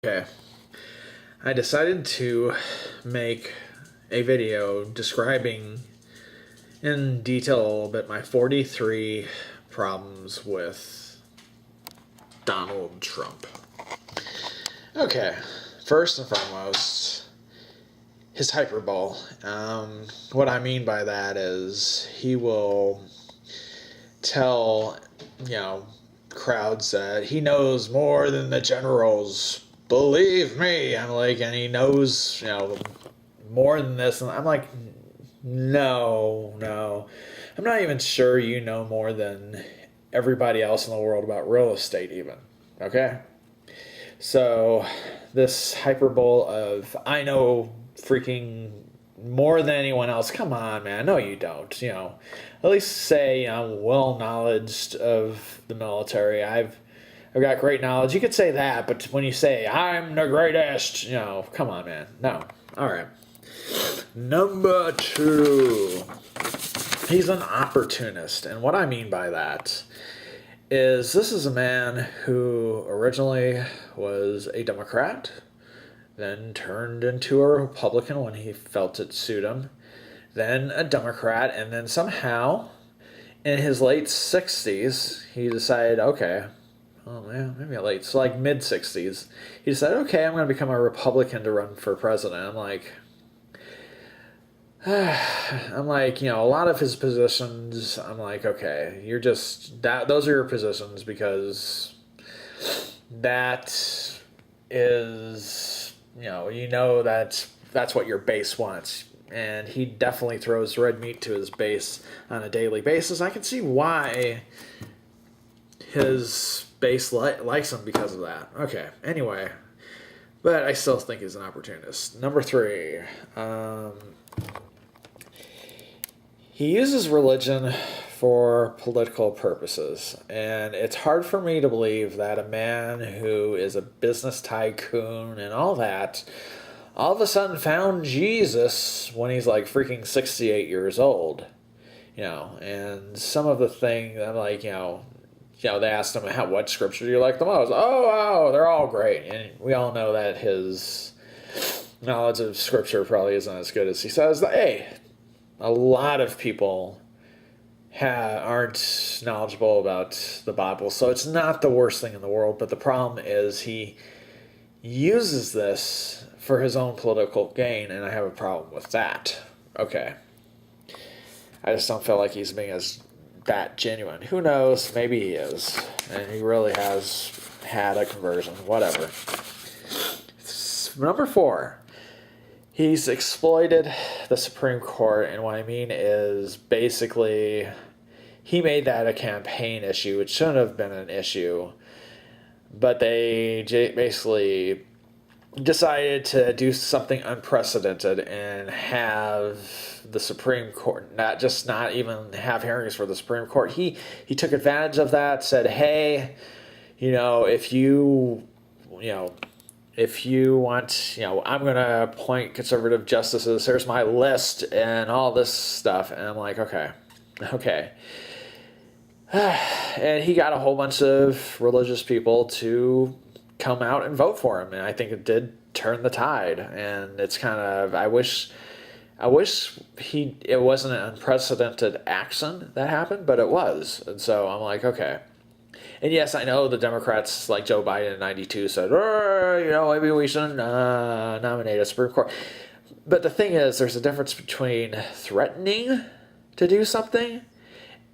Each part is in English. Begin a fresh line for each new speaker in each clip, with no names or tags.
Okay, I decided to make a video describing in detail a little bit my 43 problems with Donald Trump. Okay, first and foremost, his hyperbole. What I mean by that is he will tell, crowds that he knows more than the generals. Believe me. I'm like, and he knows, more than this. And I'm like, no. I'm not even sure you know more than everybody else in the world about real estate, even. Okay? So, this hyperbole of, I know freaking more than anyone else. Come on, man. No, you don't. At least say I'm well knowledged of the military. I've got great knowledge. You could say that, but when you say I'm the greatest, come on, man. No. All right. Number two, he's an opportunist, and what I mean by that is this is a man who originally was a Democrat, then turned into a Republican when he felt it suit him, then a Democrat, and then somehow in his late 60s, he decided, okay, maybe late, so like mid 60s, he decided, okay, I'm going to become a Republican to run for president. I'm like, a lot of his positions, I'm like, okay, you're just, those are your positions because that is, that's what your base wants. And he definitely throws red meat to his base on a daily basis. I can see why his base likes him because of that. Okay, anyway. But I still think he's an opportunist. Number three. He uses religion for political purposes. And it's hard for me to believe that a man who is a business tycoon and all that all of a sudden found Jesus when he's like freaking 68 years old. And some of the things I'm like, they asked him, what scripture do you like the most? Oh, they're all great. And we all know that his knowledge of scripture probably isn't as good as he says. Hey, a lot of people aren't knowledgeable about the Bible, so it's not the worst thing in the world. But the problem is he uses this for his own political gain, and I have a problem with that. Okay. I just don't feel like he's being as that genuine. Who knows? Maybe he is. And he really has had a conversion. Whatever. Number four. He's exploited the Supreme Court, and what I mean is basically he made that a campaign issue. It shouldn't have been an issue. But they basically decided to do something unprecedented and have the Supreme Court not even have hearings for the Supreme Court. He took advantage of that, said, hey, if you want, I'm going to appoint conservative justices, here's my list and all this stuff. And I'm like, okay. And he got a whole bunch of religious people to come out and vote for him, and I think it did turn the tide. And it's kind of, I wish it wasn't an unprecedented action that happened, but it was. And so I'm like, okay. And yes, I know the Democrats, like Joe Biden in 92, said, maybe we shouldn't nominate a Supreme Court. But the thing is, there's a difference between threatening to do something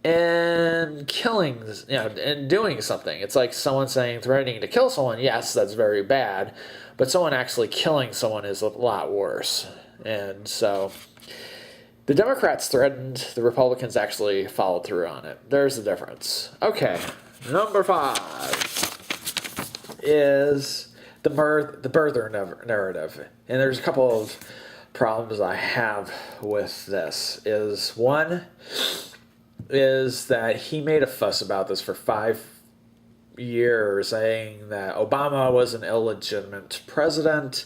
and killing, and doing something. It's like someone saying threatening to kill someone. Yes, that's very bad. But someone actually killing someone is a lot worse. And so the Democrats threatened, the Republicans actually followed through on it. There's the difference. Okay, number five is the birther narrative. And there's a couple of problems I have with this. One is that he made a fuss about this for 5 years, saying that Obama was an illegitimate president,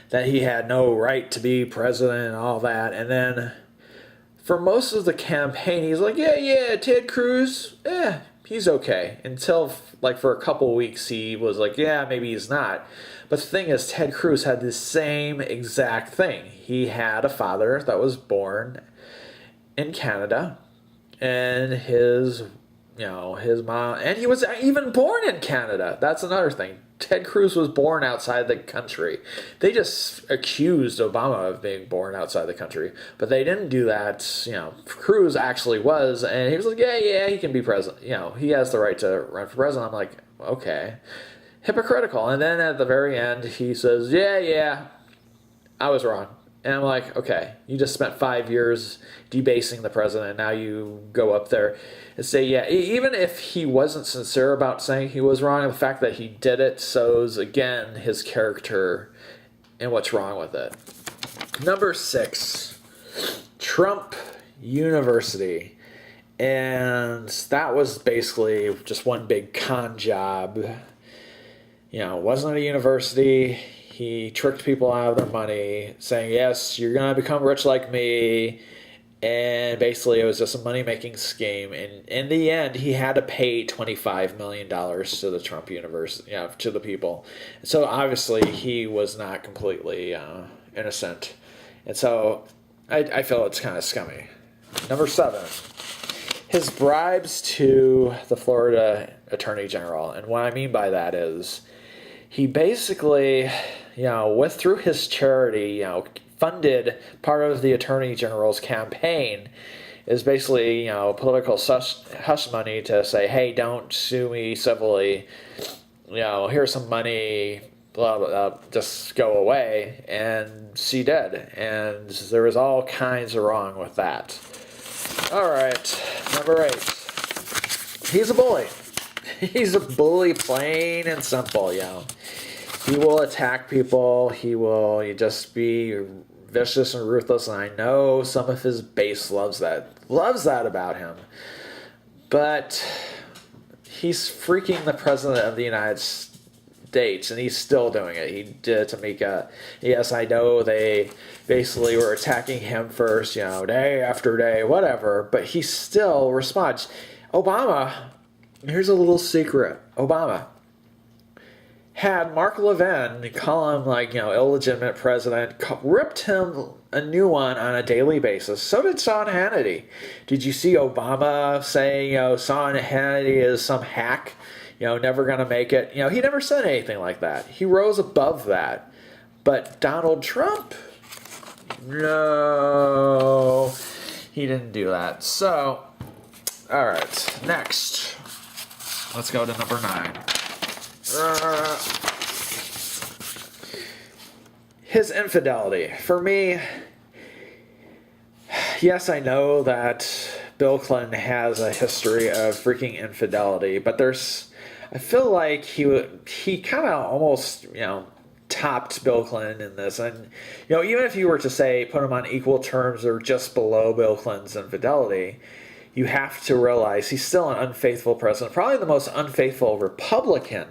that he had no right to be president and all that. And then for most of the campaign, he's like, yeah, Ted Cruz, he's okay. Until, like, for a couple weeks, he was like, yeah, maybe he's not. But the thing is, Ted Cruz had the same exact thing. He had a father that was born in Canada, and his mom, and he was even born in Canada. That's another thing. Ted Cruz was born outside the country. They just accused Obama of being born outside the country, but they didn't do that. Cruz actually was, and he was like, yeah, he can be president. He has the right to run for president. I'm like, okay, hypocritical. And then at the very end, he says, yeah, I was wrong. And I'm like, okay, you just spent 5 years debasing the president. Now you go up there and say, yeah, even if he wasn't sincere about saying he was wrong, the fact that he did it shows, again, his character and what's wrong with it. Number 6, Trump University. And that was basically just one big con job. It wasn't a university. He tricked people out of their money, saying, yes, you're going to become rich like me. And basically, it was just a money-making scheme. And in the end, he had to pay $25 million to the Trump University, to the people. So obviously, he was not completely innocent. And so I feel it's kind of scummy. Number 7, his bribes to the Florida Attorney General. And what I mean by that is he basically, went through his charity, funded part of the Attorney General's campaign is basically, political hush money to say, hey, don't sue me civilly. Here's some money, blah, blah, blah, just go away. And she did. And there was all kinds of wrong with that. All right, number 8. He's a bully. He's a bully, plain and simple, He will attack people. He will just be vicious and ruthless, and I know some of his base loves that about him. But he's freaking the president of the United States, and he's still doing it. He did it to Mika. Yes, I know they basically were attacking him first, day after day, whatever, but he still responds. Obama, here's a little secret. Obama had Mark Levin call him illegitimate president, ripped him a new one on a daily basis. So did Sean Hannity. Did you see Obama saying, Sean Hannity is some hack, never going to make it? He never said anything like that. He rose above that. But Donald Trump, no, he didn't do that. So, all right, next. Let's go to number 9. His infidelity. For me, yes, I know that Bill Clinton has a history of freaking infidelity, but I feel like he kind of almost, topped Bill Clinton in this. And, even if you were to say put him on equal terms or just below Bill Clinton's infidelity, you have to realize he's still an unfaithful president, probably the most unfaithful Republican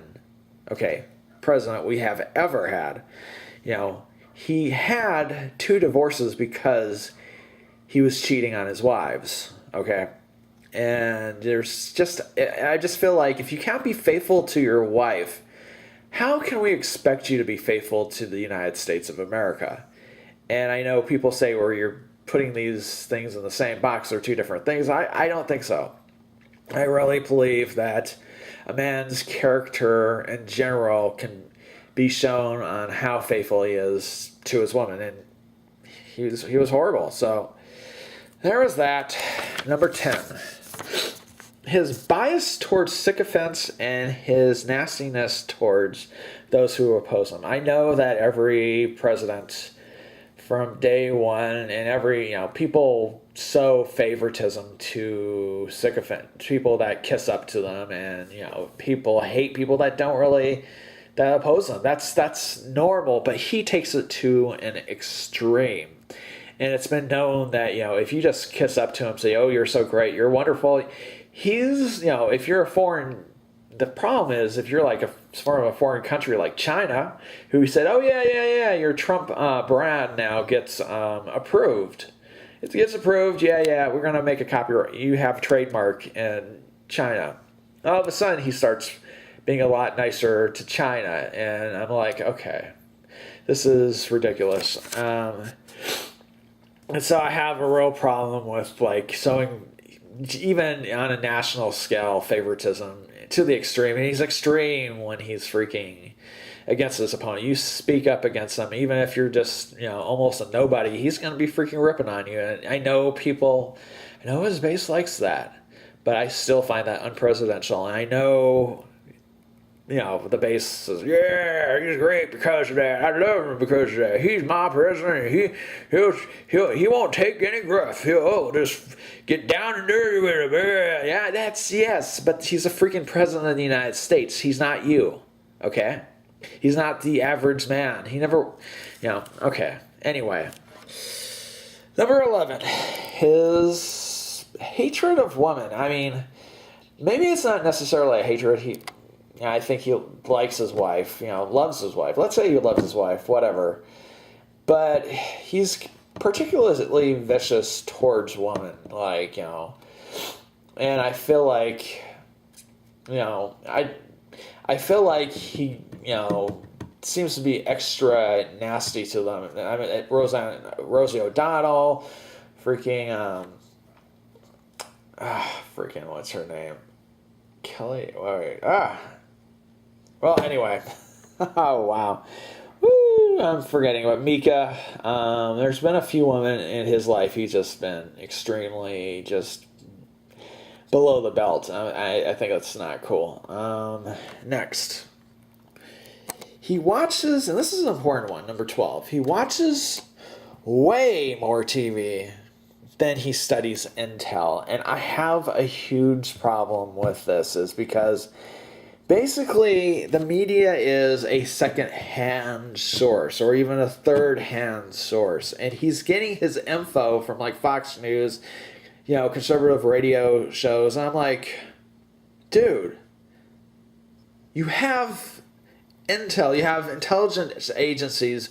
president we have ever had. He had 2 divorces because he was cheating on his wives. And I just feel like if you can't be faithful to your wife, how can we expect you to be faithful to the United States of America? And I know people say, well, you're putting these things in the same box. They're 2 different things. I don't think so. I really believe that a man's character in general can be shown on how faithful he is to his woman, and he was horrible. So there was that. Number 10, his bias towards sycophants and his nastiness towards those who oppose him. I know that every president from day one and every people sow favoritism to sycophant people that kiss up to them, and people hate people that oppose them. That's normal, but he takes it to an extreme. And it's been known that if you just kiss up to him, say, oh, you're so great, you're wonderful, he's if you're a foreign, the problem is if you're from a foreign country like China, who said, oh yeah, your Trump brand now gets approved. It gets approved, yeah, we're going to make a copyright. You have a trademark in China. All of a sudden, he starts being a lot nicer to China. And I'm like, okay, this is ridiculous. And so I have a real problem with like showing, even on a national scale, favoritism to the extreme. And he's extreme when he's freaking against his opponent. You speak up against him, even if you're just, almost a nobody, he's going to be freaking ripping on you. And I know his base likes that, but I still find that unpresidential. And I know, the base says, yeah, he's great because of that. I love him because of that. He's my president. He won't take any gruff. He'll just get down and dirty with him. Yeah, yes, but he's a freaking president of the United States. He's not you, okay? He's not the average man. He never, okay. Anyway. Number 11, his hatred of women. I mean, maybe it's not necessarily a hatred. I think he likes his wife, loves his wife. Let's say he loves his wife, whatever. But he's particularly vicious towards women, and I feel like, I feel like he, seems to be extra nasty to them. I mean, Rosie O'Donnell, freaking, what's her name? Kelly, well, anyway. Oh, wow. Woo, I'm forgetting about Mika. There's been a few women in his life he's just been extremely just below the belt. I think that's not cool. Next. He watches, and this is an important one, number 12. He watches way more TV than he studies intel. And I have a huge problem with this, is because basically the media is a second-hand source or even a third-hand source. And he's getting his info from like Fox News, conservative radio shows. And I'm like, dude, you have intel, you have intelligence agencies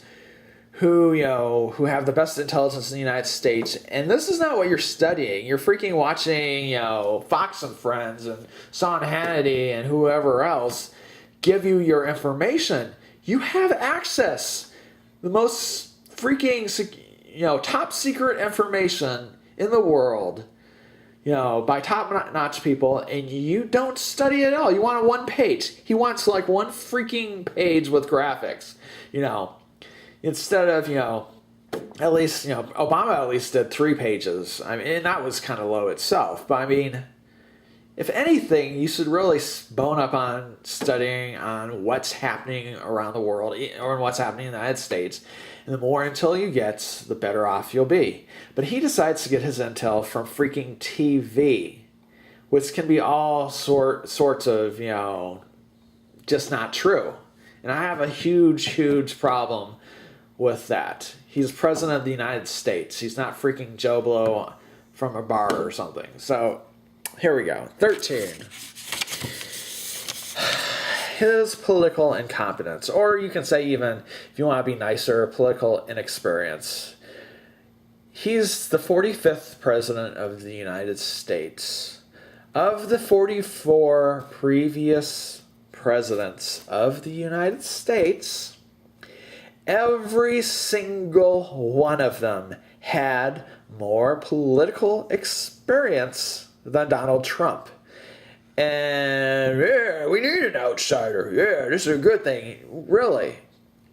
who have the best intelligence in the United States, and this is not what you're studying. You're freaking watching, Fox and Friends and Sean Hannity and whoever else give you your information. You have access, the most freaking, top secret information in the world, by top-notch people, and you don't study it at all. You want a one page. He wants like one freaking page with graphics, instead of, at least, Obama at least did 3 pages. I mean, and that was kind of low itself. But I mean, if anything, you should really bone up on studying on what's happening around the world or what's happening in the United States. And the more intel you get, the better off you'll be. But he decides to get his intel from freaking TV, which can be all sorts of, just not true. And I have a huge, huge problem with that. He's president of the United States. He's not freaking Joe Blow from a bar or something. So, here we go. 13. His political incompetence. Or you can say, even, if you want to be nicer, political inexperience. He's the 45th president of the United States. Of the 44 previous presidents of the United States, every single one of them had more political experience than Donald Trump. And, yeah, we need an outsider. Yeah, this is a good thing. Really.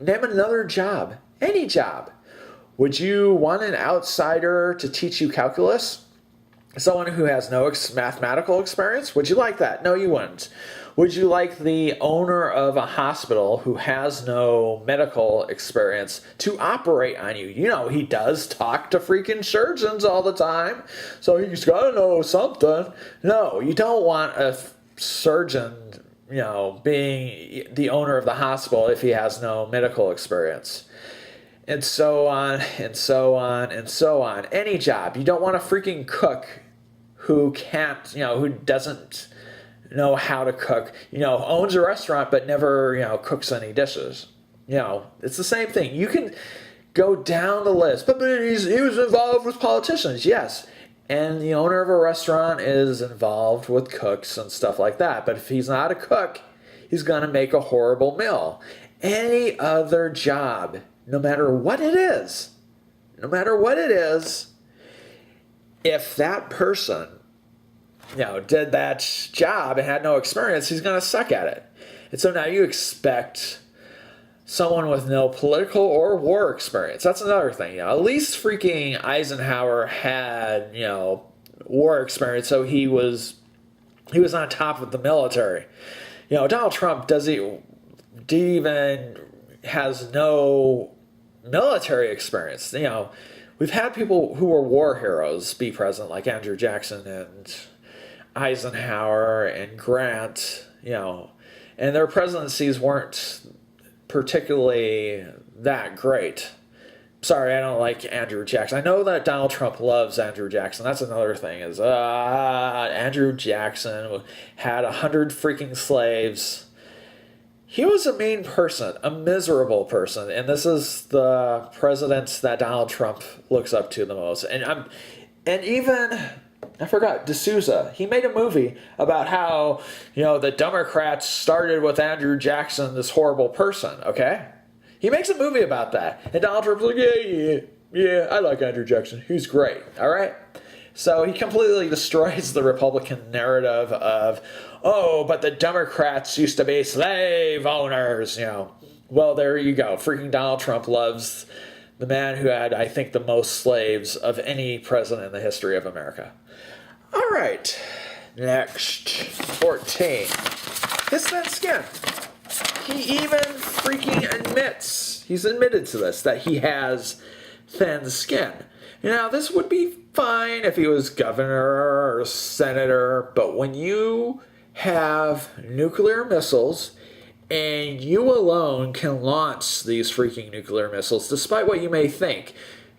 Name another job. Any job. Would you want an outsider to teach you calculus? Someone who has no mathematical experience? Would you like that? No, you wouldn't. Would you like the owner of a hospital who has no medical experience to operate on you? He does talk to freaking surgeons all the time, so he's got to know something. No, you don't want a surgeon, being the owner of the hospital if he has no medical experience. And so on, and so on, and so on. Any job. You don't want a freaking cook who can't, who doesn't know how to cook, owns a restaurant but never, cooks any dishes. It's the same thing. You can go down the list, but he was involved with politicians. Yes, and the owner of a restaurant is involved with cooks and stuff like that. But if he's not a cook, he's going to make a horrible meal. Any other job, no matter what it is, if that person, did that job and had no experience, he's going to suck at it. And so now you expect someone with no political or war experience. That's another thing. At least freaking Eisenhower had, war experience, so he was on top of the military. Donald Trump even has no military experience. We've had people who were war heroes be president, like Andrew Jackson and Eisenhower and Grant, and their presidencies weren't particularly that great. Sorry, I don't like Andrew Jackson. I know that Donald Trump loves Andrew Jackson. That's another thing. Is Andrew Jackson had 100 freaking slaves. He was a mean person, a miserable person, and this is the president that Donald Trump looks up to the most. And even I forgot D'Souza. He made a movie about how the Democrats started with Andrew Jackson, this horrible person. Okay. He makes a movie about that. And Donald Trump's like, yeah, I like Andrew Jackson. He's great. All right? So he completely destroys the Republican narrative of, but the Democrats used to be slave owners, Well, there you go. Freaking Donald Trump loves the man who had, I think, the most slaves of any president in the history of America. All right. Next. 14. His thin skin. He even freaking he's admitted to this, that he has thin skin. Now, this would be fine if he was governor or senator, but when you have nuclear missiles and you alone can launch these freaking nuclear missiles, despite what you may think,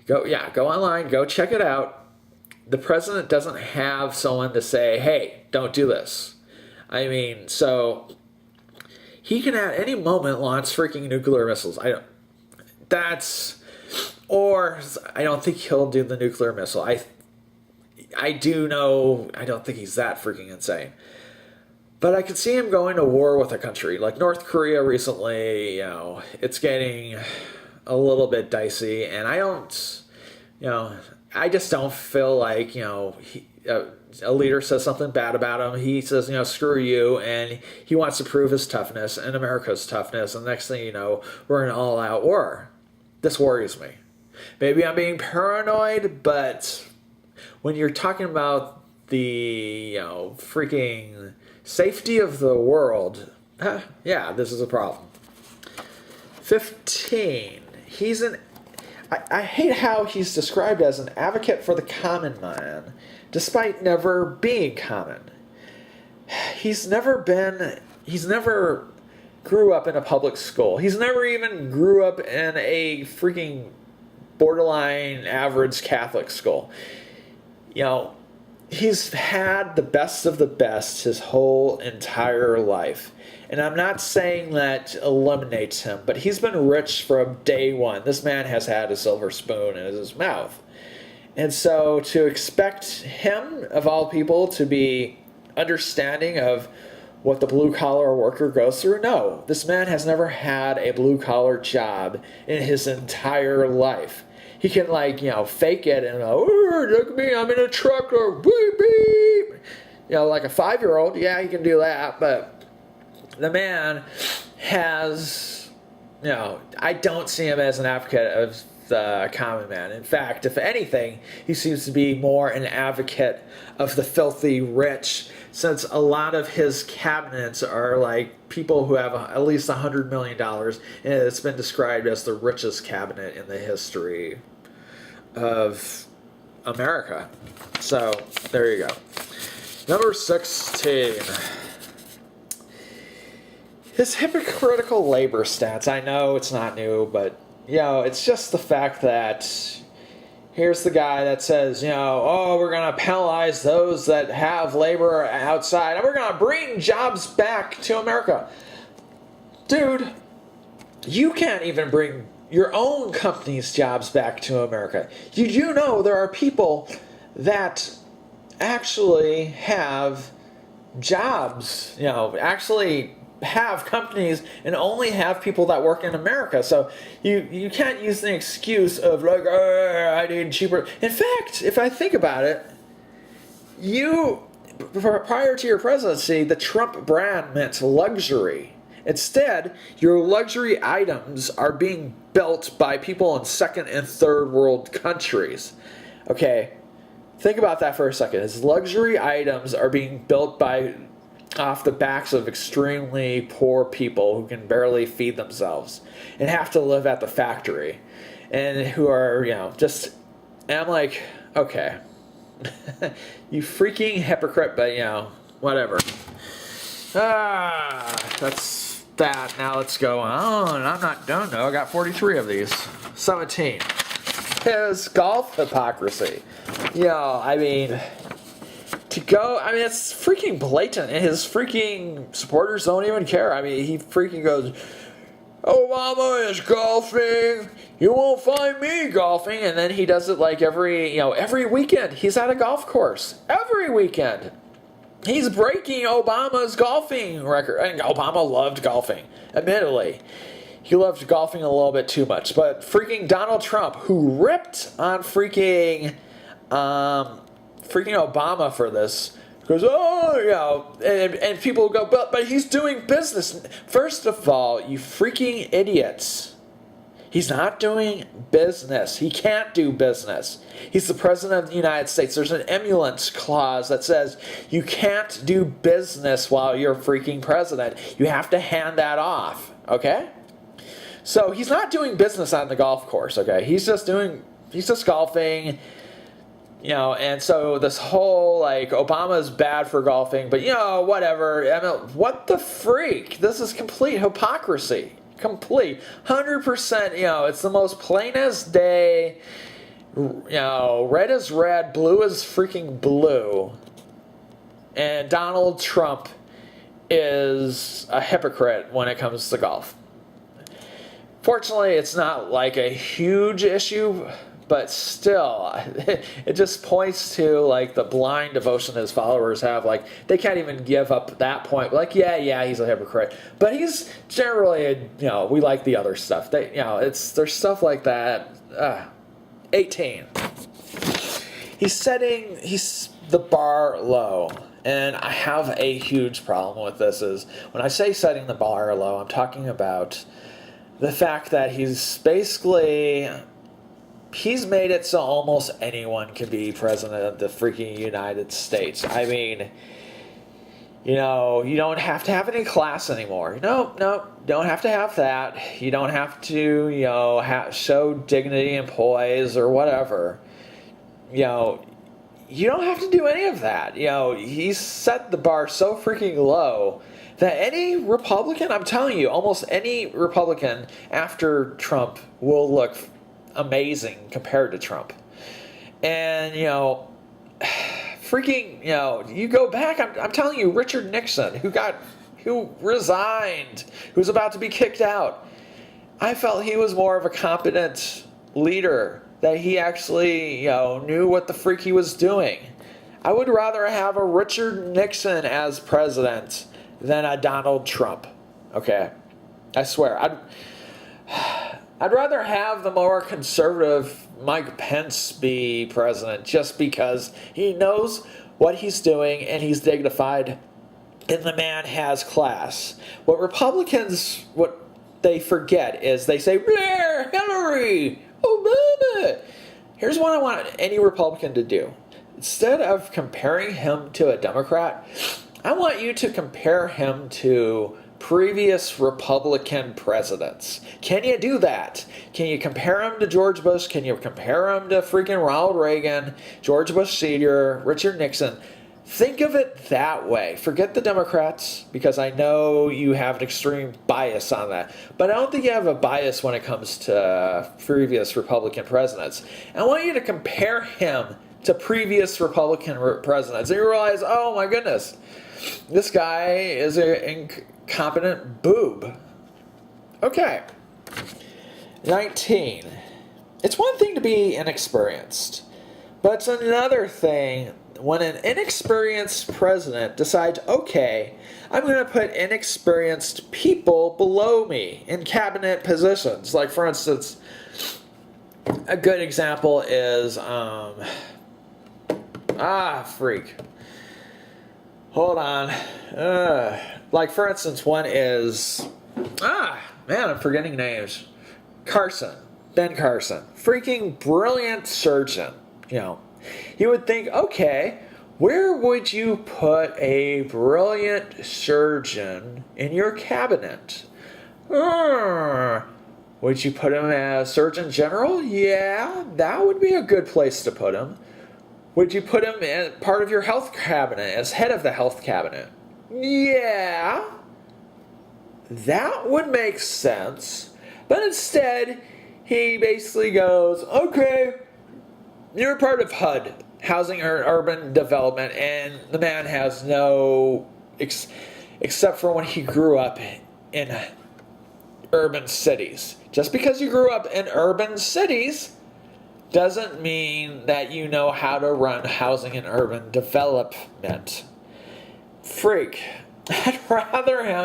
go online, go check it out. The president doesn't have someone to say, hey, don't do this. I mean, so he can at any moment launch freaking nuclear missiles. I don't think he'll do the nuclear missile. I don't think he's that freaking insane. But I could see him going to war with a country like North Korea recently. It's getting a little bit dicey, and I just don't feel like, a leader says something bad about him. He says, screw you, and he wants to prove his toughness and America's toughness. And next thing you know, we're in an all-out war. This worries me. Maybe I'm being paranoid, but when you're talking about the, freaking safety of the world, this is a problem. 15. I hate how he's described as an advocate for the common man, despite never being common. He's never grew up in a public school. He's never even grew up in a freaking borderline average Catholic school. He's had the best of the best his whole entire life. And I'm not saying that eliminates him, but he's been rich from day one. This man has had a silver spoon in his mouth. And so to expect him, of all people, to be understanding of what the blue-collar worker goes through, no. This man has never had a blue-collar job in his entire life. He can, fake it and, look at me, I'm in a truck, or beep, beep. Like a 5-year-old, yeah, he can do that, but the man has, I don't see him as an advocate of the common man. In fact, if anything, he seems to be more an advocate of the filthy rich, since a lot of his cabinets are like people who have at least $100 million, and it's been described as the richest cabinet in the history of America. So, there you go. Number 16. His hypocritical labor stats. I know it's not new, but, it's just the fact that here's the guy that says, we're going to penalize those that have labor outside, and we're going to bring jobs back to America. Dude, you can't even bring your own company's jobs back to America. Did you know there are people that actually have jobs, actually have companies and only have people that work in America. So you can't use the excuse of like, I need cheaper. In fact, if I think about it, prior to your presidency, the Trump brand meant luxury. Instead, your luxury items are being built by people in second and third world countries. Okay, think about that for a second. His luxury items are being built off the backs of extremely poor people who can barely feed themselves and have to live at the factory, and who are, and I'm like, okay, you freaking hypocrite, but whatever. That's that. Now let's go on. I'm not done though. I got 43 of these. 17. His golf hypocrisy. It's freaking blatant, and his freaking supporters don't even care. He freaking goes, Obama is golfing. You won't find me golfing. And then he does it like every weekend. He's at a golf course. Every weekend. He's breaking Obama's golfing record. And Obama loved golfing, admittedly. He loved golfing a little bit too much. But freaking Donald Trump, who ripped on freaking Obama for this, goes, and people go, but he's doing business. First of all, you freaking idiots. He's not doing business. He can't do business. He's the president of the United States. There's an emoluments clause that says you can't do business while you're freaking president. You have to hand that off, okay? So he's not doing business on the golf course, okay? He's just golfing, and so this whole, Obama's bad for golfing, but, whatever. What the freak? This is complete hypocrisy. Complete. 100%, it's the most plain as day, red is red, blue is freaking blue. And Donald Trump is a hypocrite when it comes to golf. Fortunately, it's not like a huge issue, but still, it just points to the blind devotion his followers have. They can't even give up that point. Yeah, he's a hypocrite, but he's generally, we like the other stuff. There's stuff like that. 18. He's the bar low. And I have a huge problem with this. Is when I say setting the bar low, I'm talking about the fact that he's made it so almost anyone can be president of the freaking United States. You don't have to have any class anymore. Nope, don't have to have that. You don't have to, show dignity and poise or whatever. You don't have to do any of that. He's set the bar so freaking low that any Republican, I'm telling you, almost any Republican after Trump will look amazing compared to Trump. And, you go back, I'm telling you, Richard Nixon, who resigned, who's about to be kicked out. I felt he was more of a competent leader, that he actually, knew what the freak he was doing. I would rather have a Richard Nixon as president than a Donald Trump. Okay? I swear. I'd rather have the more conservative Mike Pence be president, just because he knows what he's doing and he's dignified and the man has class. What Republicans, what they forget is they say, Blair, Hillary, Obama. Here's what I want any Republican to do. Instead of comparing him to a Democrat, I want you to compare him to previous Republican presidents. Can you do that? Can you compare him to George Bush? Can you compare him to freaking Ronald Reagan, George Bush Sr., Richard Nixon? Think of it that way. Forget the Democrats, because I know you have an extreme bias on that. But I don't think you have a bias when it comes to previous Republican presidents. I want you to compare him to previous Republican presidents. And you realize, oh my goodness, this guy is an incompetent boob. Okay. 19. It's one thing to be inexperienced, But it's another thing when an inexperienced president decides, okay, I'm going to put inexperienced people below me in cabinet positions. Like, for instance, a good example is, hold on. Like, for instance, one is, I'm forgetting names. Ben Carson. Freaking brilliant surgeon. You know, you would think, okay, where would you put a brilliant surgeon in your cabinet? Would you put him as Surgeon General? Yeah, that would be a good place to put him. Would you put him as part of your health cabinet, as head of the health cabinet? Yeah, that would make sense. But instead, he basically goes, okay, you're part of HUD, Housing or Urban Development, and the man has no, except for when he grew up in urban cities. Just because you grew up in urban cities doesn't mean that you know how to run housing and urban development. Freak. I'd rather him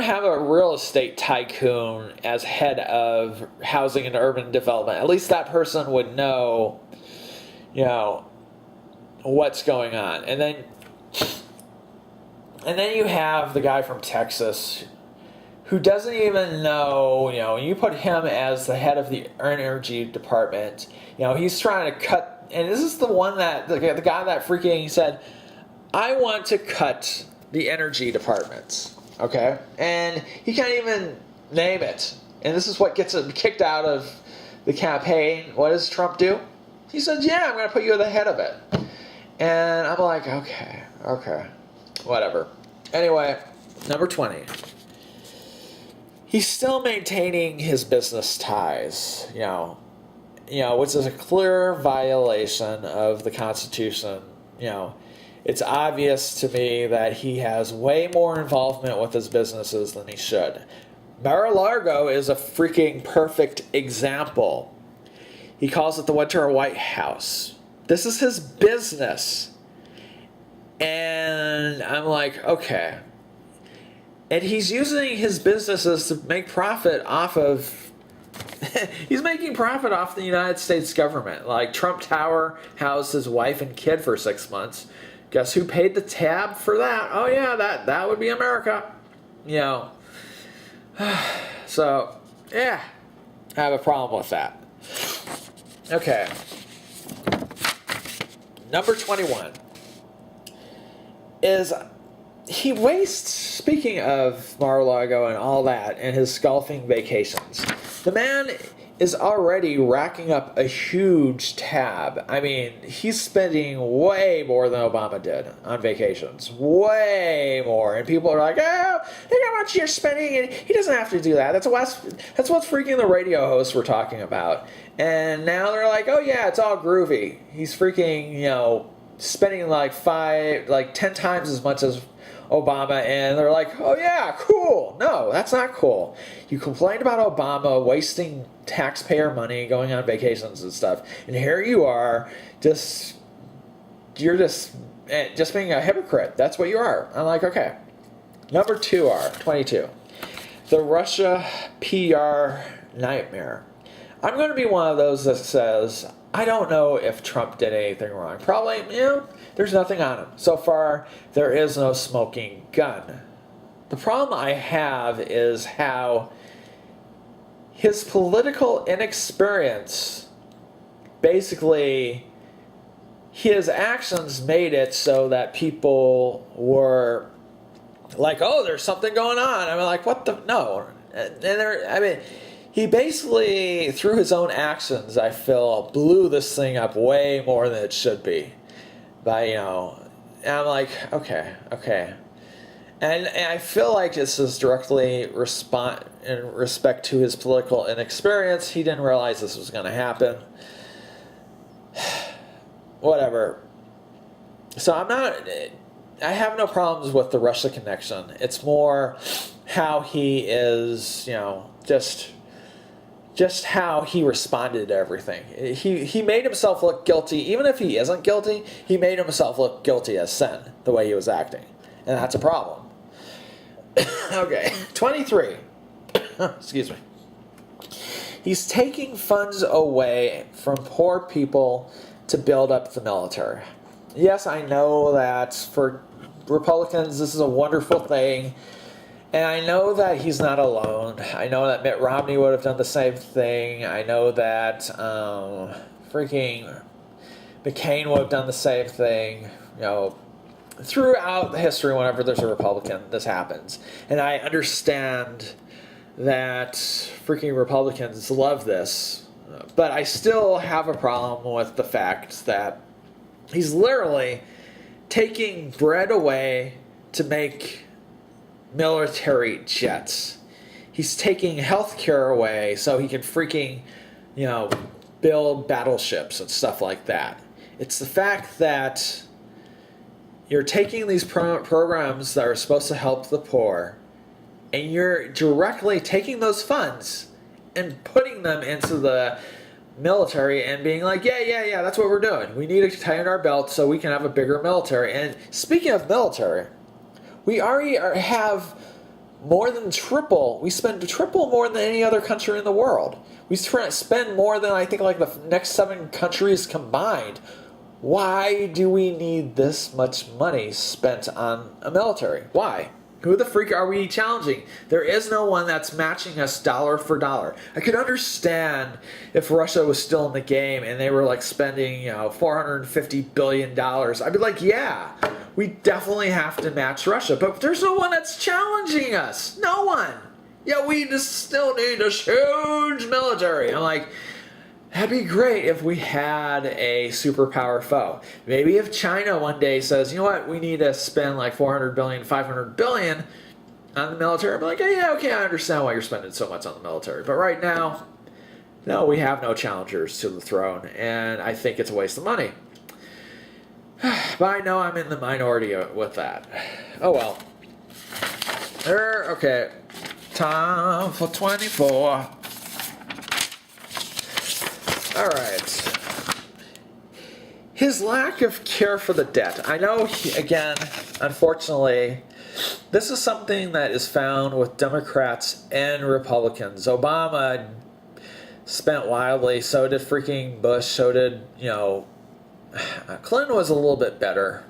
have a real estate tycoon as head of housing and urban development. At least that person would know, what's going on. And then you have the guy from Texas who doesn't even know, you put him as the head of the energy department. He's trying to cut, and this is the one that, the guy that freaking, he said, I want to cut the energy departments. Okay? And he can't even name it. And this is what gets him kicked out of the campaign. What does Trump do? He says, yeah, I'm going to put you at the head of it. And I'm like, okay, whatever. Anyway, number 20. He's still maintaining his business ties, which is a clear violation of the Constitution. It's obvious to me that he has way more involvement with his businesses than he should. Mar-a-Lago is a freaking perfect example. He calls it the Winter White House. This is his business. And I'm like, okay. And he's using his businesses to make profit off of... he's making profit off the United States government. Like, Trump Tower housed his wife and kid for 6 months. Guess who paid the tab for that? Oh, yeah, that would be America. So, yeah, I have a problem with that. Okay. Number 21 is he wastes, speaking of Mar-a-Lago and all that, and his golfing vacations. The man is already racking up a huge tab. I mean, he's spending way more than Obama did on vacations. Way more. And people are like, oh, look how much you're spending. And he doesn't have to do that. That's what freaking the radio hosts were talking about. And now they're like, oh yeah, it's all groovy. He's freaking, spending like 10 times as much as Obama, and they're like, oh yeah, cool. No, that's not cool. You complained about Obama wasting taxpayer money going on vacations and stuff, and here you are, you're just being a hypocrite. That's what you are. I'm like, okay. Number 22. The Russia PR nightmare. I'm going to be one of those that says, I don't know if Trump did anything wrong. Probably, there's nothing on him. So far, there is no smoking gun. The problem I have is how his political inexperience, basically, his actions made it so that people were like, oh, there's something going on. I'm like, what the? No. And he basically, through his own actions, I feel, blew this thing up way more than it should be. And I'm like, okay. And I feel like this is directly in respect to his political inexperience. He didn't realize this was going to happen. Whatever. So I have no problems with the Russia connection. It's more how he is, just how he responded to everything. He made himself look guilty, even if he isn't guilty. He made himself look guilty as sin, the way he was acting, and that's a problem. Okay, 23. Excuse me. He's taking funds away from poor people to build up the military. Yes, I know that for Republicans, this is a wonderful thing. And I know that he's not alone. I know that Mitt Romney would have done the same thing. I know that freaking McCain would have done the same thing. You know, throughout history, whenever there's a Republican, this happens. And I understand that freaking Republicans love this. But I still have a problem with the fact that he's literally taking bread away to make military jets. He's taking healthcare away so he can freaking, build battleships and stuff like that. It's the fact that you're taking these programs that are supposed to help the poor, and you're directly taking those funds and putting them into the military and being like, yeah, that's what we're doing. We need to tighten our belts so we can have a bigger military. And speaking of military, we already have more than triple. We spend triple more than any other country in the world. We spend more than, I think, like the next 7 countries combined. Why do we need this much money spent on a military? Why? Who the freak are we challenging? There is no one that's matching us dollar for dollar. I could understand if Russia was still in the game and they were like spending, $450 billion. I'd be like, yeah, we definitely have to match Russia. But there's no one that's challenging us. No one. Yeah, we just still need this huge military. I'm like, that'd be great if we had a superpower foe. Maybe if China one day says, you know what, we need to spend like 400 billion, 500 billion on the military. I'm like, yeah, okay, I understand why you're spending so much on the military. But right now, no, we have no challengers to the throne, and I think it's a waste of money. But I know I'm in the minority with that. Oh well. Okay. Time for 24. Alright. His lack of care for the debt. I know, again, unfortunately, this is something that is found with Democrats and Republicans. Obama spent wildly, so did freaking Bush, so did, Clinton was a little bit better.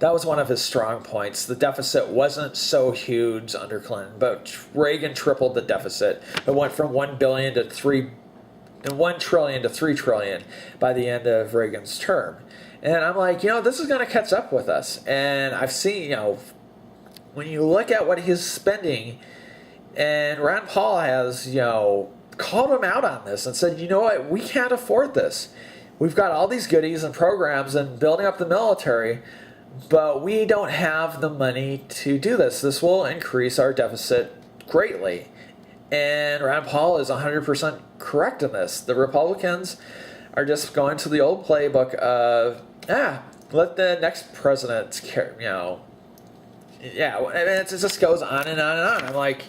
That was one of his strong points. The deficit wasn't so huge under Clinton, but Reagan tripled the deficit. It went from $1 billion to $1 trillion to $3 trillion by the end of Reagan's term. And I'm like, this is going to catch up with us. And I've seen, when you look at what he's spending, and Ron Paul has, called him out on this and said, you know what, we can't afford this. We've got all these goodies and programs and building up the military, but we don't have the money to do this. This will increase our deficit greatly. And Ron Paul is 100% correct in this. The Republicans are just going to the old playbook of, let the next president care, it just goes on and on and on. I'm like,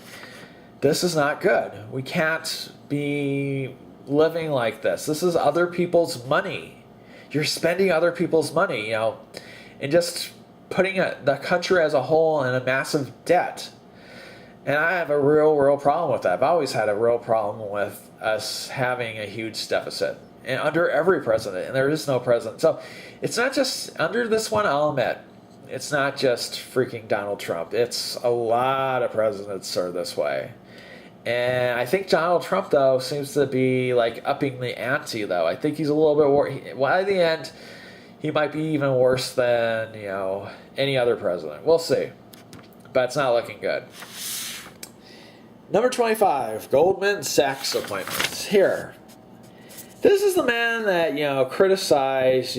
this is not good. We can't be living like this. This is other people's money. You're spending other people's money, and just putting the country as a whole in a massive debt. And I have a real problem with that. I've always had a real problem with us having a huge deficit. And under every president, and there is no president. So it's not just under this one, I'll admit. It's not just freaking Donald Trump. It's a lot of presidents are this way. And I think Donald Trump, though, seems to be like upping the ante, though. I think he's a little bit worse. Well, at the end, he might be even worse than, any other president. We'll see. But it's not looking good. Number 25, Goldman Sachs appointments. Here. This is the man that, criticized,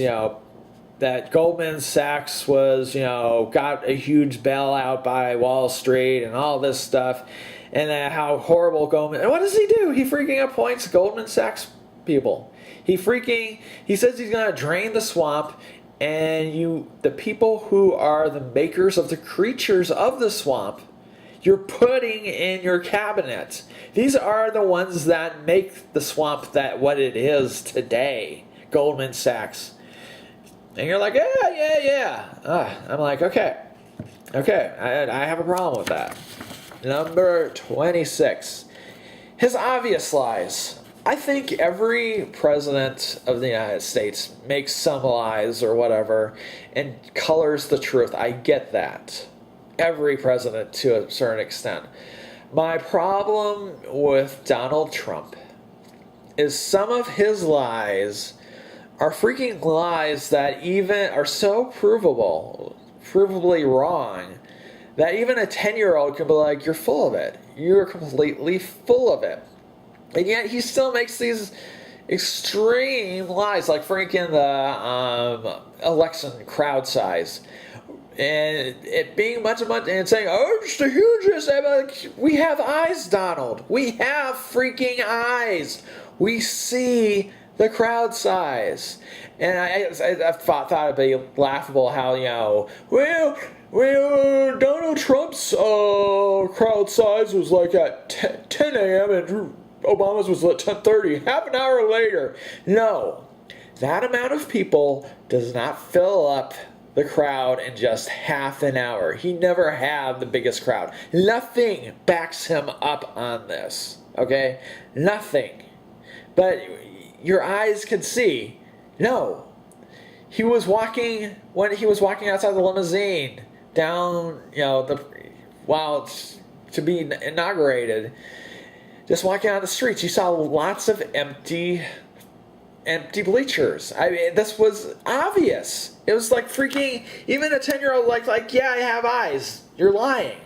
that Goldman Sachs was, got a huge bailout by Wall Street and all this stuff. And how horrible Goldman... And what does he do? He freaking appoints Goldman Sachs people. He says he's going to drain the swamp, and the people who are the makers of the creatures of the swamp, you're putting in your cabinet. These are the ones that make the swamp that what it is today. Goldman Sachs. And you're like, yeah. I'm like, okay, I have a problem with that. Number 26. His obvious lies. I think every president of the United States makes some lies or whatever and colors the truth. I get that. Every president to a certain extent. My problem with Donald Trump is some of his lies are freaking lies that even are so provably wrong, that even a 10-year-old can be like, you're full of it. You're completely full of it. And yet he still makes these extreme lies, like freaking the election crowd size. And it being much and saying, oh, it's the hugest. I'm like, we have eyes, Donald. We have freaking eyes. We see the crowd size. And I thought it'd be laughable how, Donald Trump's crowd size was like at 10 a.m. and Obama's was at 10:30, half an hour later. No, that amount of people does not fill up the crowd in just half an hour. He never had the biggest crowd. Nothing backs him up on this, okay? Nothing. But your eyes can see. No. When he was walking outside the limousine down, to be inaugurated, just walking on the streets, you saw lots of empty bleachers. I mean, this was obvious. It was like freaking, even a 10-year-old like, yeah, I have eyes. You're lying.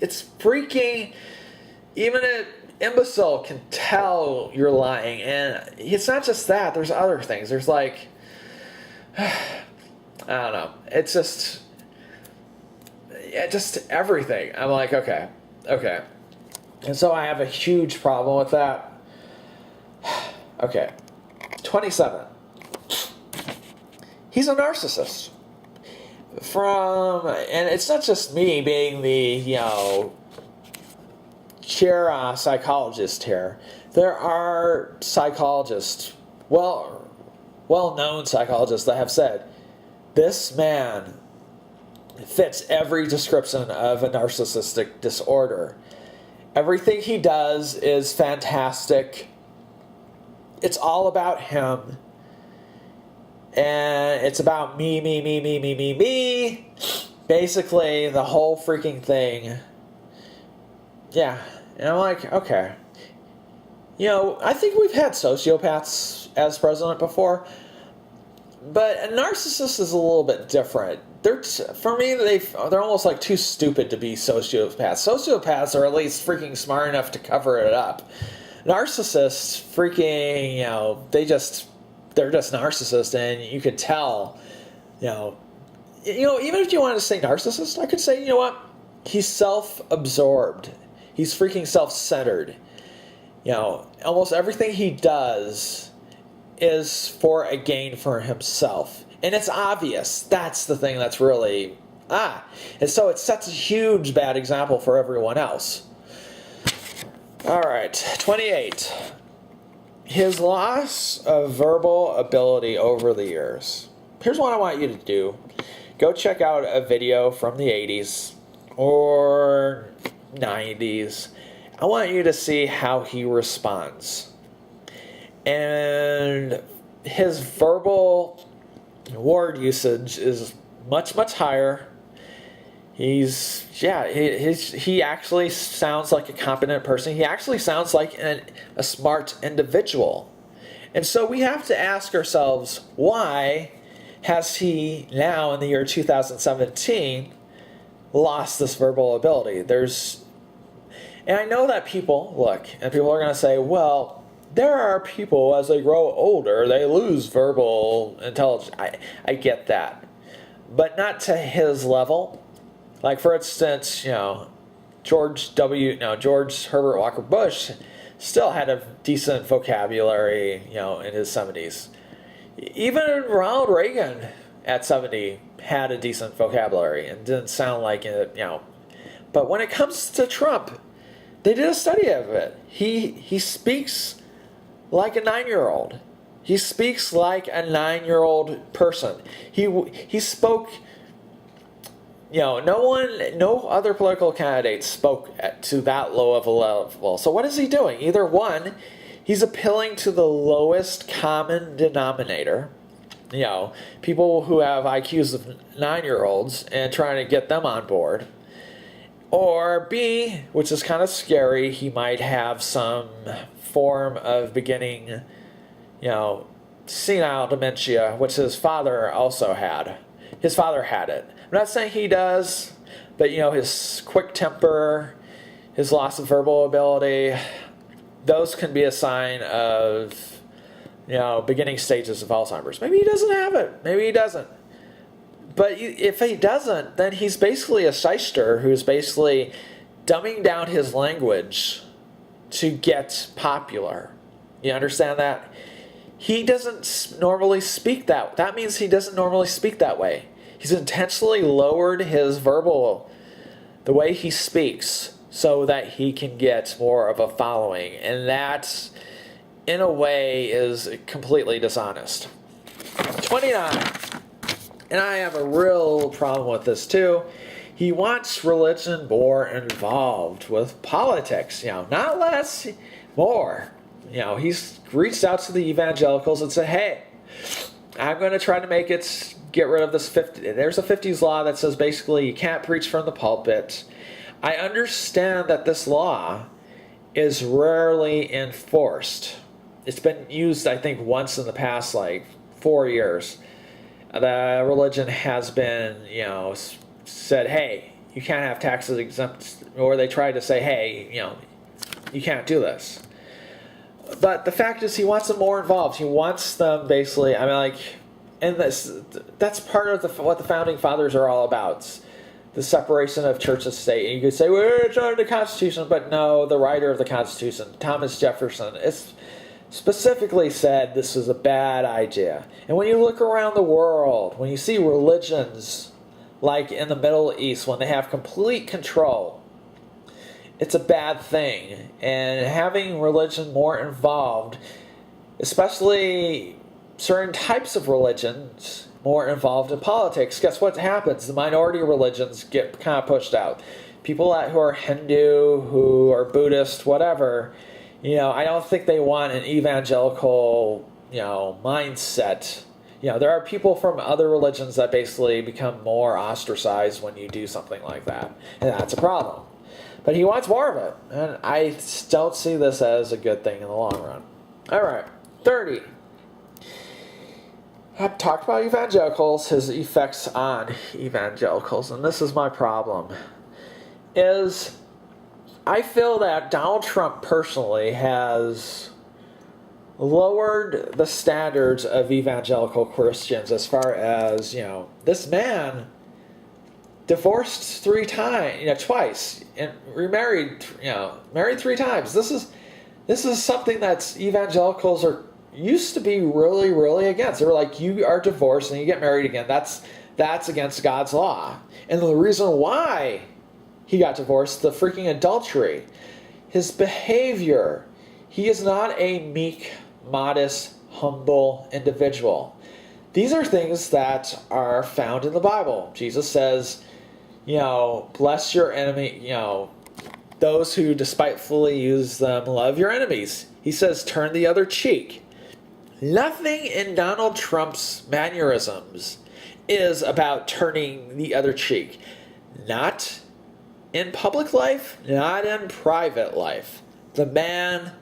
It's freaking, even an imbecile can tell you're lying. And it's not just that. There's other things. There's like, I don't know. It's just everything. I'm like, okay. And so I have a huge problem with that. Okay. 27. He's a narcissist. And it's not just me being the, chair psychologist here. There are psychologists, well-known psychologists that have said, this man fits every description of a narcissistic disorder. Everything he does is fantastic. It's all about him. And it's about me. Basically, the whole freaking thing. Yeah. And I'm like, okay. I think we've had sociopaths as president before. But a narcissist is a little bit different. For me, they're almost like too stupid to be sociopaths. Sociopaths are at least freaking smart enough to cover it up. Narcissists, freaking, they're just narcissists, and you could tell, even if you want to say narcissist, I could say, you know what, he's self-absorbed. He's freaking self-centered. Almost everything he does is for a gain for himself. And it's obvious. That's the thing that's really, and so it sets a huge bad example for everyone else. All right, 28. His loss of verbal ability over the years. Here's what I want you to do. Go check out a video from the 80s or 90s. I want you to see how he responds. And his verbal word usage is much, much higher. He actually sounds like a competent person. He actually sounds like a smart individual. And so we have to ask ourselves, why has he now in the year 2017 lost this verbal ability? And I know that people are going to say, well, there are people as they grow older, they lose verbal intelligence. I get that. But not to his level. Like, for instance, George Herbert Walker Bush still had a decent vocabulary, in his 70s. Even Ronald Reagan at 70 had a decent vocabulary and didn't sound like it, But when it comes to Trump, they did a study of it. He speaks like a 9-year-old. He speaks like a 9-year-old person. He spoke. No other political candidate spoke to that low of a level. So what is he doing? Either one, he's appealing to the lowest common denominator. People who have IQs of 9-year-olds and trying to get them on board. Or B, which is kind of scary, he might have some form of beginning, senile dementia, which his father also had. His father had it. I'm not saying he does, but his quick temper, his loss of verbal ability, those can be a sign of, beginning stages of Alzheimer's. Maybe he doesn't have it. Maybe he doesn't. But if he doesn't, then he's basically a shyster who's basically dumbing down his language to get popular. You understand that? He doesn't normally speak that. That means he doesn't normally speak that way. He's intentionally lowered his the way he speaks, so that he can get more of a following. And that, in a way, is completely dishonest. 29. And I have a real problem with this too. He wants religion more involved with politics. Not less, more. He's reached out to the evangelicals and said, hey, I'm going to try to get rid of this 50. There's a 50s law that says basically you can't preach from the pulpit. I understand that this law is rarely enforced. It's been used, I think, once in the past, 4 years. The religion has been, said, hey, you can't have taxes exempt, or they tried to say, hey, you can't do this. But the fact is, he wants them more involved. He wants them basically, and that's part of what the Founding Fathers are all about. The separation of church and state. And you could say, well, it's under the Constitution, but no, the writer of the Constitution, Thomas Jefferson, specifically said this is a bad idea. And when you look around the world, when you see religions like in the Middle East, when they have complete control, it's a bad thing. And having religion more involved, especially certain types of religions more involved in politics, guess what happens? The minority religions get kind of pushed out. People who are Hindu, who are Buddhist, whatever, I don't think they want an evangelical, mindset. There are people from other religions that basically become more ostracized when you do something like that. And that's a problem. But he wants more of it. And I don't see this as a good thing in the long run. All right, 30. I've talked about evangelicals, his effects on evangelicals. And this is my problem. I feel that Donald Trump personally has lowered the standards of evangelical Christians as far as, this man divorced 3 times, twice, and remarried, married 3 times. This is something that evangelicals used to be really, really against. They were like, you are divorced and you get married again. That's against God's law. And the reason why he got divorced, the freaking adultery, his behavior, he is not a meek, modest, humble individual. These are things that are found in the Bible. Jesus says, bless your enemy, those who despitefully use them, love your enemies. He says, turn the other cheek. Nothing in Donald Trump's mannerisms is about turning the other cheek. Not in public life, not in private life. The man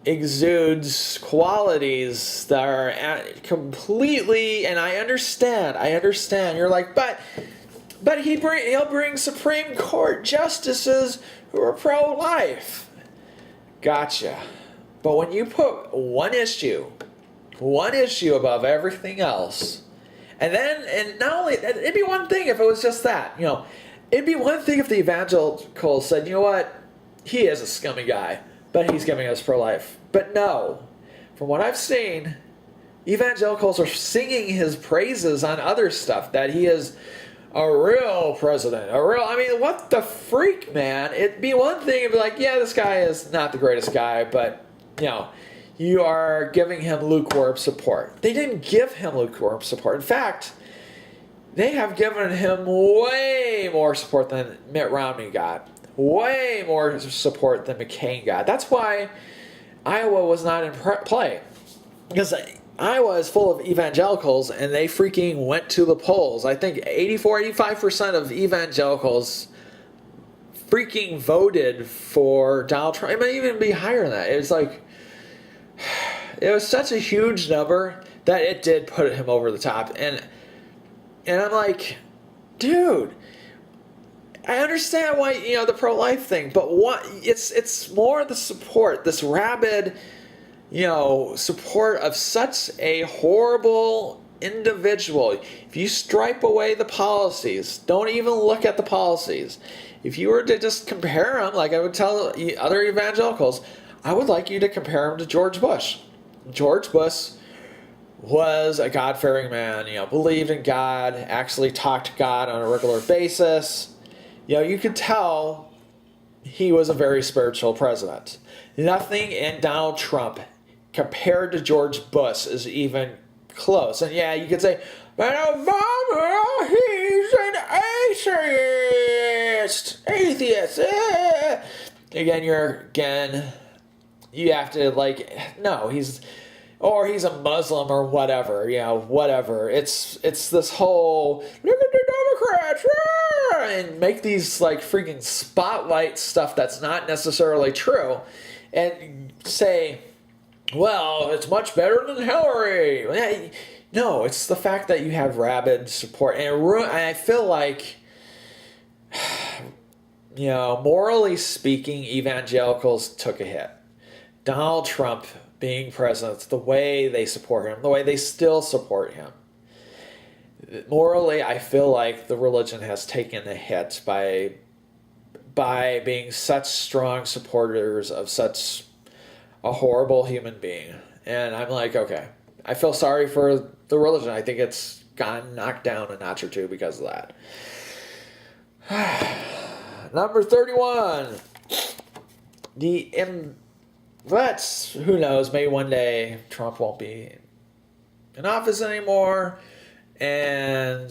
exudes qualities that are completely, and I understand. You're like, but he'll bring Supreme Court justices who are pro-life. Gotcha. But when you put one issue above everything else, and not only, it'd be one thing if it was just that, it'd be one thing if the evangelicals said, you know what, he is a scummy guy, but he's giving us pro-life. But no, from what I've seen, evangelicals are singing his praises on other stuff, that he is a real president, I mean, what the freak, man? It'd be one thing if, like, yeah, this guy is not the greatest guy, but, you are giving him lukewarm support. They didn't give him lukewarm support. In fact, they have given him way more support than Mitt Romney got. Way more support than McCain got. That's why Iowa was not in play. Because Iowa is full of evangelicals, and they freaking went to the polls. I think 85% of evangelicals freaking voted for Donald Trump. It might even be higher than that. It was like, it was such a huge number that it did put him over the top. And I'm like, dude, I understand why, the pro-life thing, but what it's more the support, this rabid, support of such a horrible individual. If you stripe away the policies, don't even look at the policies. If you were to just compare them, like I would tell other evangelicals, I would like you to compare him to George Bush. George Bush was a God-fearing man, believed in God, actually talked to God on a regular basis. You could tell he was a very spiritual president. Nothing in Donald Trump compared to George Bush is even close. And yeah, you could say, but Obama, he's an atheist. Again, you have to no, he's a Muslim or whatever, whatever. It's this whole, look at the Democrats, and make these freaking spotlight stuff that's not necessarily true, and say, well, it's much better than Hillary. No, it's the fact that you have rabid support, and I feel like, morally speaking, evangelicals took a hit. Donald Trump being president, the way they support him, the way they still support him. Morally, I feel like the religion has taken a hit by being such strong supporters of such a horrible human being. And I'm like, okay, I feel sorry for the religion. I think it's gotten knocked down a notch or two because of that. Number 31. But who knows, maybe one day Trump won't be in office anymore and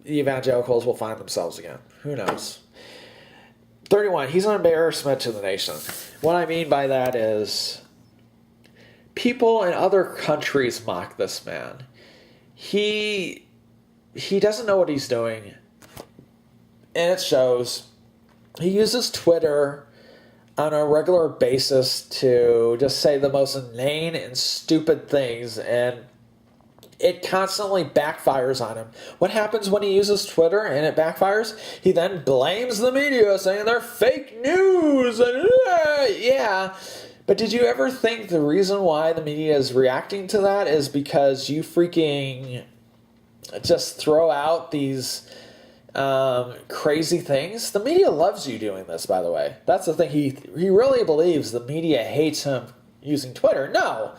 the evangelicals will find themselves again. Who knows? 31, he's an embarrassment to the nation. What I mean by that is people in other countries mock this man. He doesn't know what he's doing, and it shows. He uses Twitter on a regular basis to just say the most inane and stupid things, and it constantly backfires on him. What happens when he uses Twitter and it backfires? He then blames the media, saying they're fake news, and yeah. But did you ever think the reason why the media is reacting to that is because you freaking just throw out these crazy things? The media loves you doing this, by the way. That's the thing. He really believes the media hates him using Twitter. No.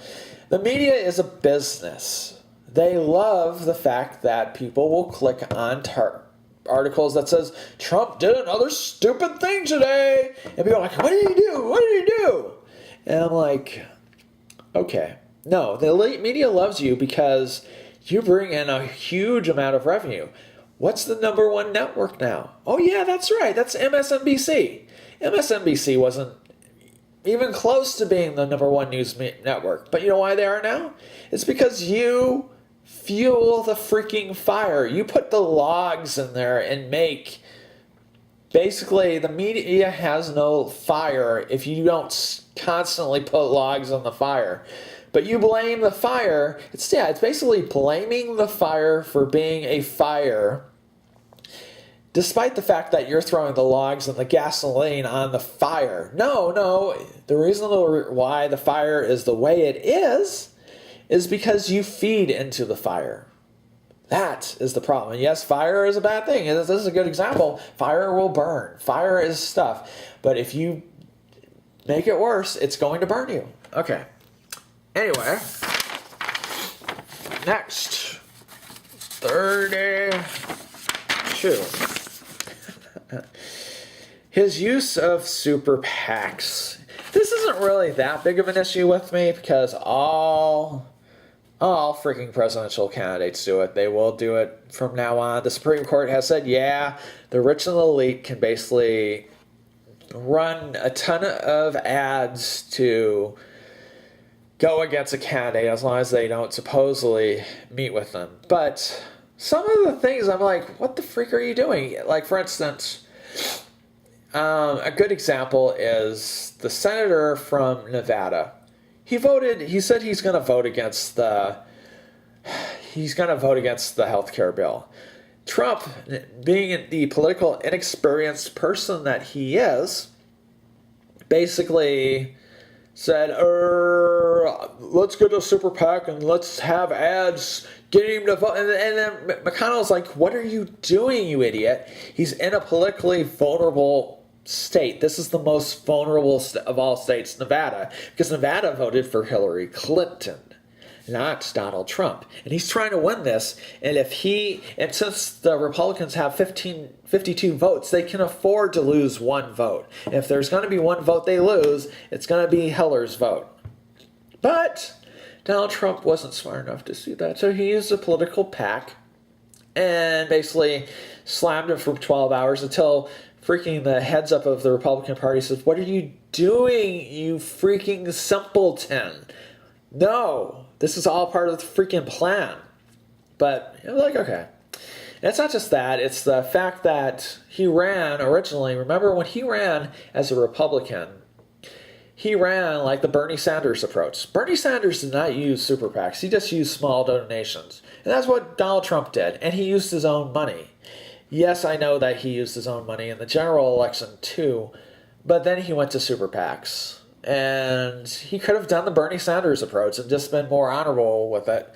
The media is a business. They love the fact that people will click on articles that says, Trump did another stupid thing today. And people are like, what did he do? What did he do? And I'm like, okay. No, the media loves you because you bring in a huge amount of revenue. What's the number one network now? Oh, yeah, that's right. That's MSNBC. MSNBC wasn't even close to being the number one news network. But you know why they are now? It's because you fuel the freaking fire. You put the logs in there and make... Basically, the media has no fire if you don't constantly put logs on the fire. But you blame the fire. It's basically blaming the fire for being a fire, despite the fact that you're throwing the logs and the gasoline on the fire. No. The reason why the fire is the way it is because you feed into the fire. That is the problem. And yes, fire is a bad thing. This is a good example. Fire will burn. Fire is stuff. But if you make it worse, it's going to burn you. Okay. Anyway. Next. 32. true. His use of super PACs. This isn't really that big of an issue with me because all freaking presidential candidates do it. They will do it from now on. The Supreme Court has said, yeah, the rich and the elite can basically run a ton of ads to go against a candidate as long as they don't supposedly meet with them. But some of the things I'm like, what the freak are you doing? Like, for instance, a good example is the senator from Nevada. He said he's going to vote against the health care bill. Trump, being the political inexperienced person that he is, basically said, let's get a super PAC and let's have ads getting him to vote. And then McConnell's like, what are you doing, you idiot? He's in a politically vulnerable state. This is the most vulnerable of all states, Nevada, because Nevada voted for Hillary Clinton, not Donald Trump. And he's trying to win this. And since the Republicans have 52 votes, they can afford to lose one vote. And if there's going to be one vote they lose, it's going to be Hillary's vote. But Donald Trump wasn't smart enough to see that. So he used a political PAC and basically slammed him for 12 hours until freaking the heads up of the Republican Party says, what are you doing, you freaking simpleton? No, this is all part of the freaking plan. But it was like, okay. And it's not just that, it's the fact that he ran originally. Remember when he ran as a Republican, he ran like the Bernie Sanders approach. Bernie Sanders did not use super PACs. He just used small donations. And that's what Donald Trump did. And he used his own money. Yes, I know that he used his own money in the general election too. But then he went to super PACs. And he could have done the Bernie Sanders approach and just been more honorable with it.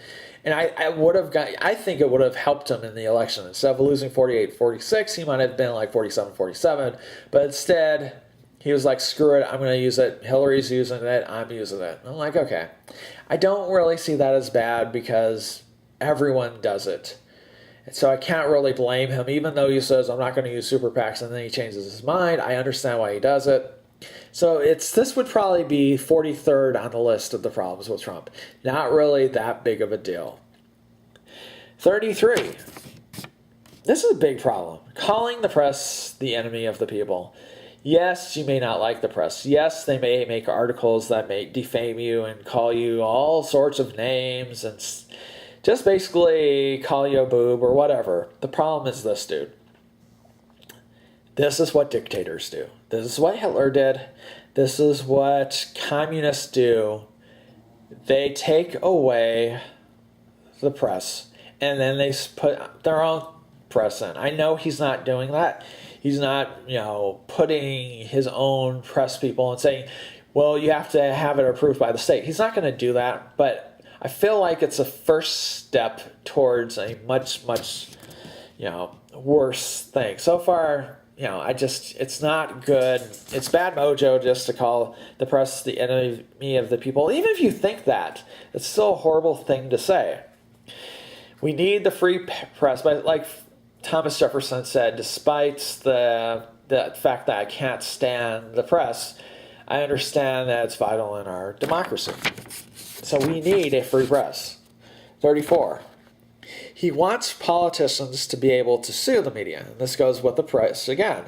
And I think it would have helped him in the election. Instead of losing 48-46, he might have been like 47-47. But instead, he was like, screw it, I'm going to use it. Hillary's using it, I'm using it. I'm like, okay. I don't really see that as bad because everyone does it. And so I can't really blame him, even though he says, I'm not going to use super PACs, and then he changes his mind. I understand why he does it. So this would probably be 43rd on the list of the problems with Trump. Not really that big of a deal. 33. This is a big problem. Calling the press the enemy of the people. Yes, you may not like the press. Yes, they may make articles that may defame you and call you all sorts of names and just basically call you a boob or whatever. The problem is this, dude. This is what dictators do. This is what Hitler did. This is what communists do. They take away the press and then they put their own press in. I know he's not doing that. He's not, putting his own press people and saying, well, you have to have it approved by the state. He's not going to do that, but I feel like it's a first step towards a much, much, worse thing. So far, it's not good. It's bad mojo just to call the press the enemy of the people. Even if you think that, it's still a horrible thing to say. We need the free press, but like Thomas Jefferson said, despite the fact that I can't stand the press, I understand that it's vital in our democracy. So we need a free press. 34. He wants politicians to be able to sue the media. And this goes with the press again.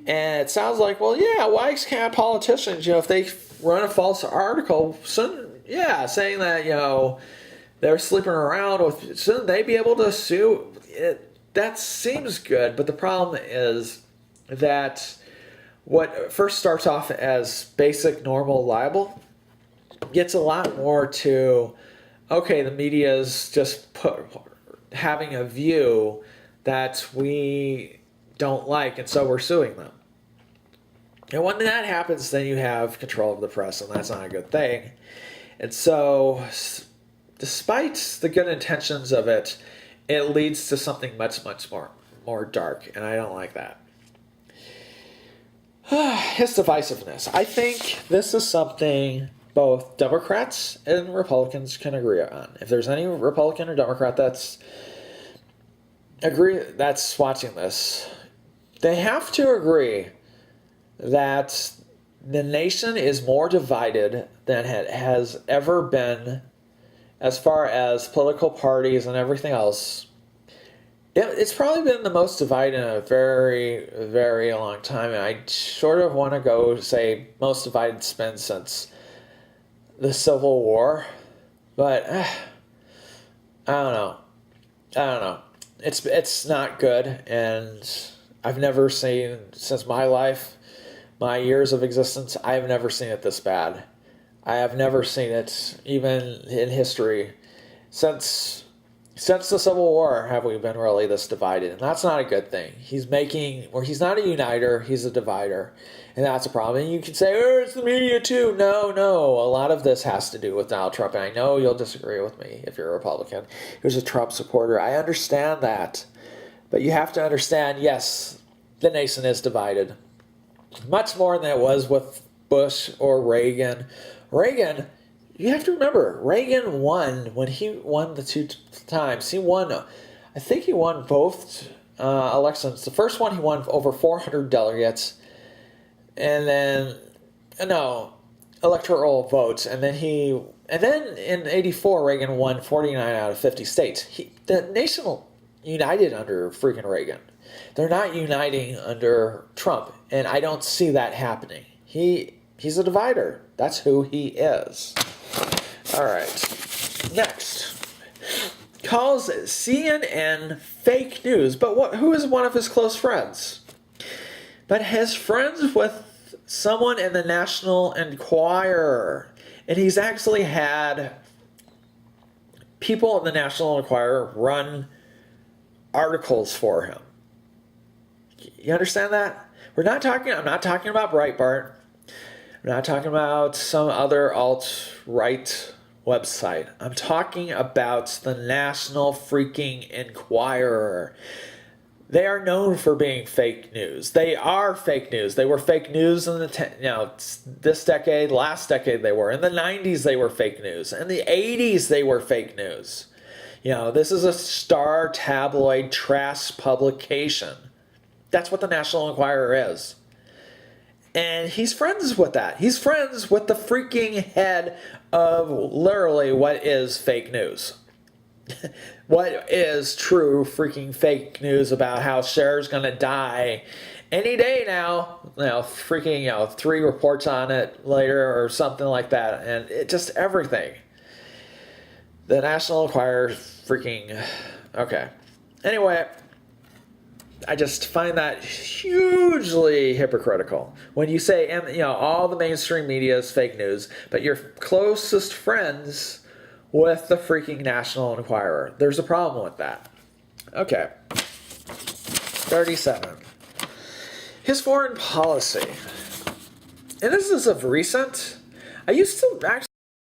And it sounds like, well, yeah, why can't politicians, if they run a false article, saying that, they're sleeping around, shouldn't they be able to sue? That seems good, but the problem is that what first starts off as basic, normal libel gets a lot more to, okay, the media is just having a view that we don't like, and so we're suing them. And when that happens, then you have control of the press, and that's not a good thing. And so, despite the good intentions of it, it leads to something much, much more dark, and I don't like that. His divisiveness. I think this is something both Democrats and Republicans can agree on. If there's any Republican or Democrat that's agree, that's watching this, they have to agree that the nation is more divided than it has ever been as far as political parties and everything else. It's probably been the most divided in a very, very long time. And I sort of want to go say most divided it's been since the Civil War. But I don't know. I don't know. It's not good. And I've never seen, since my life, my years of existence, I have never seen it this bad. I have never seen it, even in history, since the Civil War, have we been really this divided? And that's not a good thing. He's not a uniter, he's a divider. And that's a problem. And you can say, oh, it's the media too. No. A lot of this has to do with Donald Trump. And I know you'll disagree with me if you're a Republican who's a Trump supporter. I understand that. But you have to understand, yes, the nation is divided. Much more than it was with Bush or Reagan. Reagan, you have to remember, Reagan won when he won the two times. He won, I think he won both elections. The first one he won over 400 delegates, and then electoral votes, and then in '84 Reagan won 49 out of 50 states. The nation united under freaking Reagan. They're not uniting under Trump, and I don't see that happening. He's a divider. That's who he is. All right. Next. Calls CNN fake news. But who is one of his close friends? But his friends with someone in the National Enquirer. And he's actually had people in the National Enquirer run articles for him. You understand that? I'm not talking about Breitbart. I'm not talking about some other alt-right website. I'm talking about the National freaking Enquirer. They are known for being fake news. They are fake news. They were fake news in this decade, last decade they were. In the 90s they were fake news. In the 80s they were fake news. This is a star tabloid trash publication. That's what the National Enquirer is. And he's friends with that. He's friends with the freaking head of literally what is fake news. What is true freaking fake news about how Cher's going to die any day now. Freaking, 3 reports on it later or something like that. And it just everything. The National Enquirer freaking... Okay. Anyway... I just find that hugely hypocritical. When you say, all the mainstream media is fake news, but you're closest friends with the freaking National Enquirer. There's a problem with that. Okay. 37. His foreign policy. And this is of recent. I used to actually